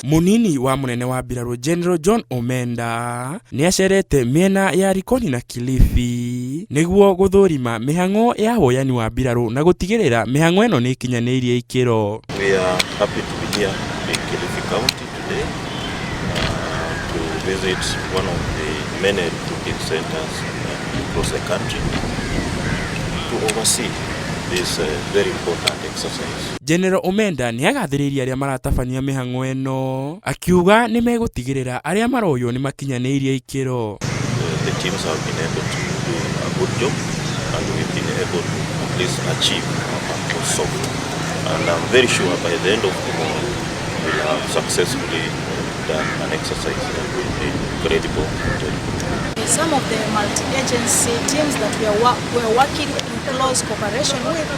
Munini wa munene wa mbiraru General John Omenda niacerete miena ya Likoni na Kilifi niguo guthurima mĩhang'o ya woyani wa mbiraru na gutigirira mĩhang'o eno ni ikinyaniirie ikiro. We are happy to be here in Kilifi County today to visit one of the many recruiting centers across the country to oversee this very important exercise. General Omenda ni agathiriria aria maratabania mĩhang'o eno akiuga ni megutigirira aria maroyo ni makinyaniirie ikiro. The teams have been able to do a good job and we've been able to at least achieve our purpose. And I'm very sure by the end of the morning we'll have successfully done an exercise that will be credible. Some of the multi-agency teams that we are working in close cooperation with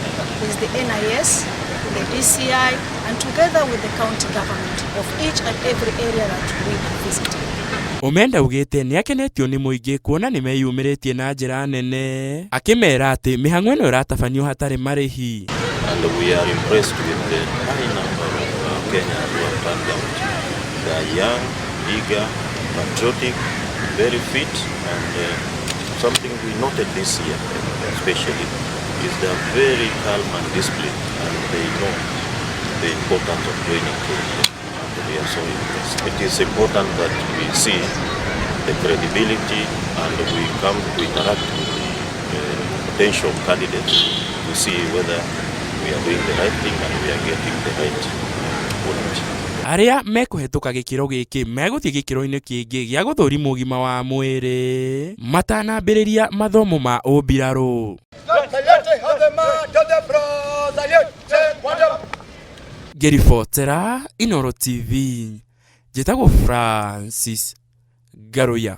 is the NIS, the DCI, and together with the county government of each and every area that we are visiting. Omenda ugite ni akenetio ni muingi kuona ni meyumiritie na njira nene akimera ati mĩhang'o eno iratabanio hatari marihi. And we are impressed with the high number of Kenyans who have turned out. They are young, eager, patriotic, very fit, and something we noted this year especially is they are very calm and disciplined, and they know the importance of joining Kenya. We are so impressed. It is important that we see the credibility and we come to interact with the potential candidates to see whether we are doing the right thing and we are getting the right quality. Aria mekuhetuka gikiro giki meguthie gikiro-ini kingi gia guthurima ũgima wa mwĩrĩ matanambĩrĩria mathomo ma ũmbiraru. Ngĩribotera Inooro TV, njĩtagwo Francis Garuya.